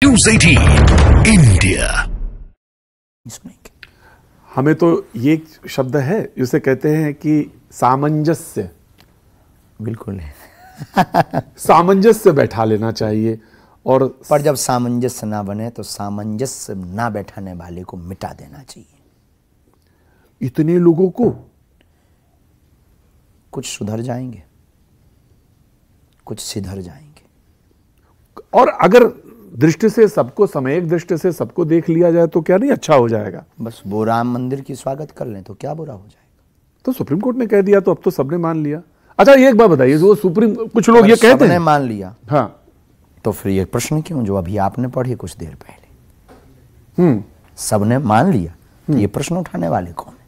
News 18 India. हमें तो ये शब्द है जिसे कहते हैं कि सामंजस्य, बिल्कुल है। सामंजस्य बैठा लेना चाहिए। और पर जब सामंजस्य ना बने तो सामंजस्य ना बैठाने वाले को मिटा देना चाहिए। इतने लोगों को कुछ सुधर जाएंगे, कुछ सिधर जाएंगे। और अगर दृष्टि से सबको, समयक दृष्टि से सबको देख लिया जाए तो क्या नहीं अच्छा हो जाएगा। बस वो राम मंदिर की स्वागत कर लें तो क्या बुरा हो जाएगा। तो सुप्रीम कोर्ट ने कह दिया तो अब तो सबने मान लिया। अच्छा ये एक बात बताइए, जो सुप्रीम कुछ लोग ये कहते हैं मान लिया, हाँ, तो फिर ये प्रश्न क्यों जो अभी आपने पढ़े कुछ देर पहले, सबने मान लिया तो ये प्रश्न उठाने वाले कौन है?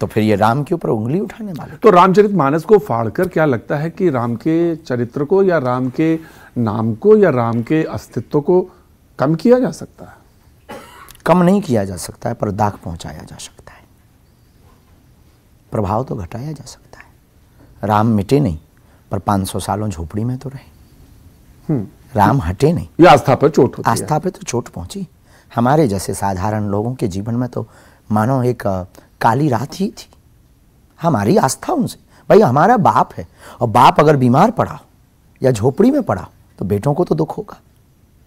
तो फिर ये राम के ऊपर उंगली उठाने वाले। तो रामचरितमानस को फाड़कर क्या लगता है कि राम के चरित्र को या राम के नाम को या राम के अस्तित्व को कम किया जा सकता है? कम नहीं किया जा सकता है, पर दाग पहुंचाया जा सकता है। प्रभाव तो घटाया जा सकता है। राम मिटे नहीं, पर 500 सालों झोपड़ी में तो रहे। राम हटे नहीं, ये आस्था पर चोट होती है। आस्था पे तो चोट पहुंची। हमारे जैसे साधारण लोगों के जीवन में तो मानो एक काली रात ही थी। हमारी आस्था उनसे, भाई हमारा बाप है, और बाप अगर बीमार पड़ा हो या झोपड़ी में पड़ा हो तो बेटों को तो दुख होगा।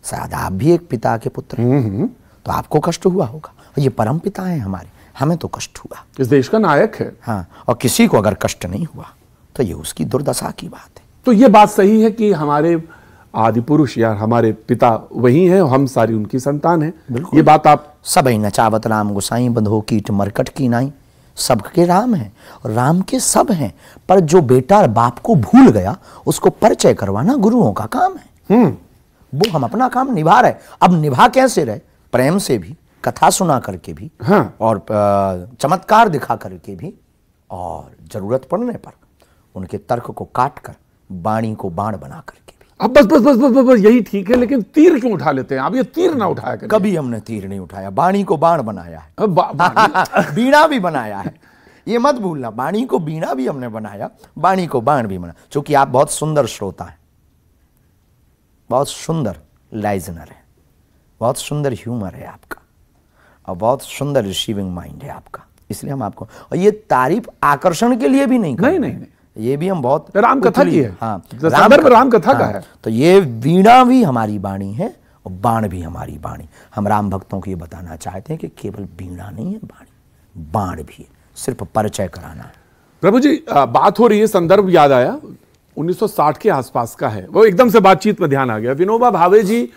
शायद आप भी एक पिता के पुत्र हैं, तो आपको कष्ट हुआ होगा। और ये परम पिता हैं हमारे, हमें तो कष्ट हुआ। इस देश का नायक है। हाँ, और किसी को अगर कष्ट नहीं हुआ तो ये उसकी दुर्दशा की बात है। तो ये बात सही है कि हमारे आदि पुरुष या हमारे पिता वही हैं, हम सारी उनकी संतान हैं। ये बात आप सबई नचावत राम गोसाई बंधो कीट मरकट की नाई। सबके राम हैं और राम के सब हैं, पर जो बेटा बाप को भूल गया उसको परिचय करवाना गुरुओं का काम है। वो हम अपना काम निभा रहे। अब निभा कैसे रहे? प्रेम से भी, कथा सुना करके भी, हाँ। और चमत्कार दिखा करके भी, और जरूरत पड़ने पर उनके तर्क को काट कर बाणी को बाण बना करके भी। अब बस बस बस बस बस, बस यही ठीक है, लेकिन तीर क्यों उठा लेते हैं आप? ये तीर ना उठाया करिए। कभी हमने तीर नहीं उठाया, बाणी को बाण बनाया है। बाणी बीणा भी बनाया है, ये मत भूलना। बाणी को बीणा भी हमने बनाया, बाणी को बाण भी बनाया। क्योंकि आप बहुत सुंदर श्रोता हैं, बहुत सुंदर लाइजनर है, बहुत सुंदर ह्यूमर है आपका, और बहुत सुंदर रिसीविंग माइंड है आपका। इसलिए हम आपको, और ये तारीफ आकर्षण के लिए भी नहीं कर रहे हैं। नहीं, ये भी हम बहुत राम कथा की है। हाँ, राम कथा का है। तो ये वीणा भी हमारी बाणी है और बाण भी हमारी बाणी। हम राम भक्तों को ये बताना चाहते हैं कि केवल वीणा नहीं है, बाणी बाण भी है, सिर्फ परिचय कराना है। प्रभु जी, बात हो रही है, संदर्भ याद आया, 1960 के आसपास का है। वो एकदम से बातचीत में ध्यान आ गया। विनोबा भावे जी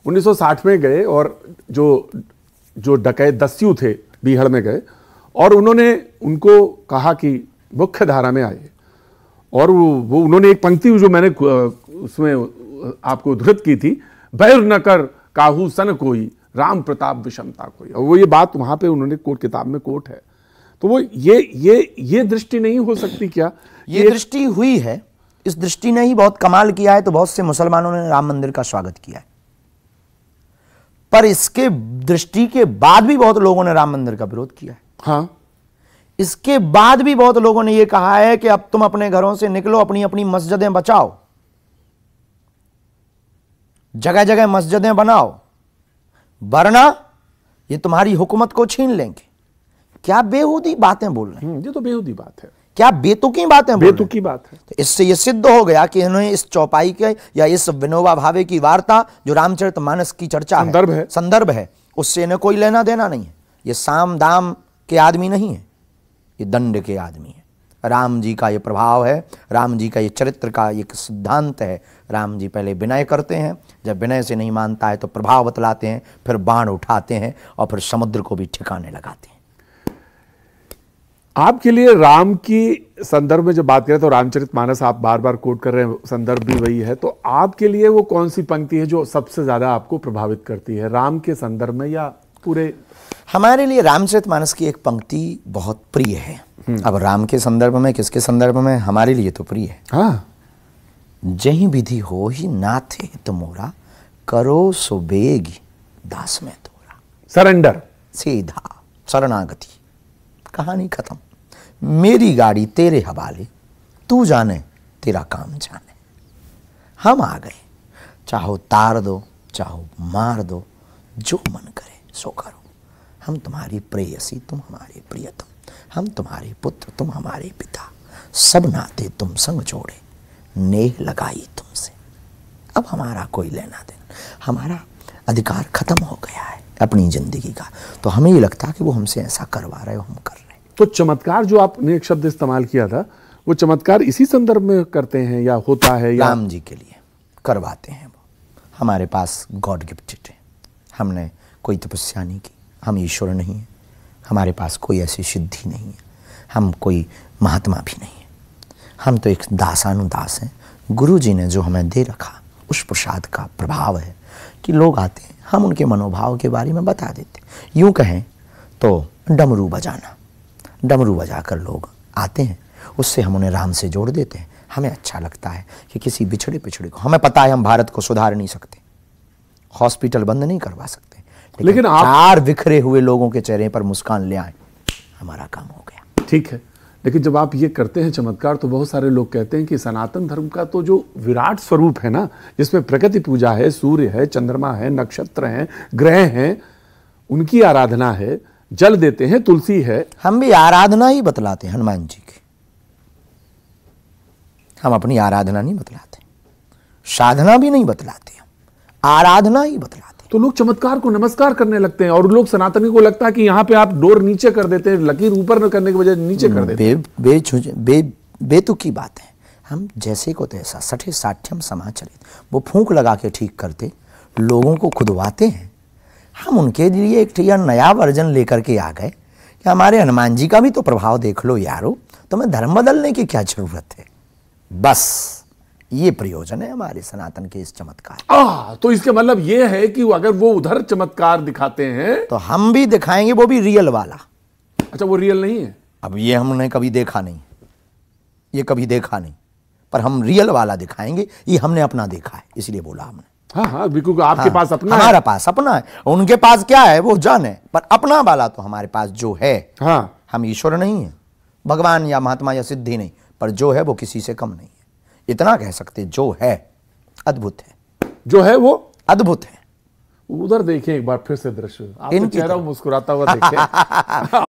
1960 में गए, और जो डकैत दस्यु थे बीहड़ में गए, और उन्होंने उनको कहा कि मुख्य धारा में आए। और वो उन्होंने एक पंक्ति जो मैंने उसमें आपको उद्धृत की थी, बैर न कर काहू सन कोई, राम प्रताप विषमता कोई। और वो ये बात वहां पे उन्होंने कोट किताब में कोट है। तो वो ये दृष्टि नहीं हो सकती क्या? ये दृष्टि हुई है। इस दृष्टि ने ही बहुत कमाल किया है। तो बहुत से मुसलमानों ने राम मंदिर का स्वागत किया है, पर इसके दृष्टि के बाद भी बहुत लोगों ने राम मंदिर का विरोध किया है। हाँ, इसके बाद भी बहुत लोगों ने यह कहा है कि अब तुम अपने घरों से निकलो, अपनी अपनी मस्जिदें बचाओ, जगह जगह मस्जिदें बनाओ, वरना ये तुम्हारी हुकूमत को छीन लेंगे। क्या बेहूदी बातें बोल रहे हैं? ये तो बेहूदी बात है, क्या बेतुकी बातें बोल रहे हैं? बेतुकी बात है। तो इससे यह सिद्ध हो गया कि इन्होंने इस चौपाई के या इस विनोबा भावे की वार्ता जो रामचरितमानस की चर्चा संदर्भ है, उससे इन्हें कोई लेना देना नहीं है। ये साम दाम के आदमी नहीं है, ये दंड के आदमी है। राम जी का ये प्रभाव है, राम जी का ये चरित्र का एक सिद्धांत है। राम जी पहले विनय करते हैं, जब विनय से नहीं मानता है तो प्रभाव बतलाते हैं, फिर बाण उठाते हैं, और फिर समुद्र को भी ठिकाने लगाते हैं। आपके लिए राम की संदर्भ में जब बात करें तो रामचरितमानस आप बार बार कोट कर रहे हैं, संदर्भ भी वही है। तो आपके लिए वो कौन सी पंक्ति है जो सबसे ज्यादा आपको प्रभावित करती है, राम के संदर्भ में या पूरे? हमारे लिए रामचरितमानस की एक पंक्ति बहुत प्रिय है। अब राम के संदर्भ में, किसके संदर्भ में? हमारे लिए तो प्रिय है। हाँ, जही विधि हो ही नाथ हित मोरा, करो सो बेगी दास में तोरा। सरेंडर, सीधा शरणागति, कहानी खत्म। मेरी गाड़ी तेरे हवाले, तू जाने तेरा काम जाने। हम आ गए, चाहो तार दो, चाहो मार दो, जो मन करे सो करो। हम तुम्हारी प्रेयसी, तुम हमारे प्रियतम, हम तुम्हारे पुत्र, तुम हमारे पिता, सब नाते तुम संग जोड़े, नेह लगाई तुमसे। अब हमारा कोई लेना देना, हमारा अधिकार खत्म हो गया है अपनी जिंदगी का। तो हमें ये लगता है कि वो हमसे ऐसा करवा रहे हो, हम कर रहे हैं। तो चमत्कार जो आपने एक शब्द इस्तेमाल किया था, वो चमत्कार इसी संदर्भ में करते हैं या होता है या? राम जी के लिए करवाते हैं। वो हमारे पास गॉड गिफ्टेड है, हमने कोई तपस्या नहीं की, हम ईश्वर नहीं हैं, हमारे पास कोई ऐसी सिद्धि नहीं है, हम कोई महात्मा भी नहीं है, हम तो एक दासानुदास हैं। गुरु जी ने जो हमें दे रखा उस प्रसाद का प्रभाव है कि लोग आते हैं, हम उनके मनोभाव के बारे में बता देते। यूँ कहें तो डमरू बजाना, डमरू बजाकर लोग आते हैं, उससे हम उन्हें राम से जोड़ देते हैं। हमें अच्छा लगता है कि किसी बिछड़े पिछड़े को, हमें पता है हम भारत को सुधार नहीं सकते, हॉस्पिटल बंद नहीं करवा सकते, लेकिन आप 4 बिखरे हुए लोगों के चेहरे पर मुस्कान ले आए, हमारा काम हो गया। ठीक है, लेकिन जब आप ये करते हैं चमत्कार, तो बहुत सारे लोग कहते हैं कि सनातन धर्म का तो जो विराट स्वरूप है ना, जिसमें प्रकृति पूजा है, सूर्य है, चंद्रमा है, नक्षत्र हैं, ग्रह हैं, उनकी आराधना है, जल देते हैं, तुलसी है। हम भी आराधना ही बतलाते हैं हनुमान जी की, हम अपनी आराधना नहीं बतलाते, साधना भी नहीं बतलाते, हम आराधना ही बतलाते। तो लोग चमत्कार को नमस्कार करने लगते हैं, और लोग सनातनी को लगता है कि यहाँ पे आप डोर नीचे कर देते हैं, लकीर ऊपर करने के बजाय नीचे कर देते हैं। बेतुकी बात है। हम जैसे को तैसा, सठे साठ्यम समाचरित, वो फूंक लगा के ठीक करते, लोगों को खुदवाते हैं। हम उनके लिए एक नया वर्जन लेकर के आ गए कि हमारे हनुमान जी का भी तो प्रभाव देख लो यारो, तुम्हें धर्म बदलने की क्या जरूरत है। बस ये प्रयोजन है हमारे सनातन के इस चमत्कार। तो इसके मतलब ये है कि अगर वो उधर चमत्कार दिखाते हैं तो हम भी दिखाएंगे, वो भी रियल वाला। अच्छा, वो रियल नहीं है? अब ये हमने कभी देखा नहीं, ये कभी देखा नहीं, पर हम रियल वाला दिखाएंगे। ये हमने अपना देखा है, इसलिए बोला हमने। हाँ, बिल्कुल। आपके पास अपना हमारा पास अपना है, उनके पास क्या है वो जाने, पर अपना वाला तो हमारे पास जो है। हाँ, हम ईश्वर नहीं है, भगवान या महात्मा या सिद्धि नहीं, पर जो है वो किसी से कम नहीं है। इतना कह सकते, जो है अद्भुत है, जो है वो अद्भुत है। उधर देखिए एक बार फिर से दृश्य, आपका चेहरा मुस्कुराता हुआ देखिए।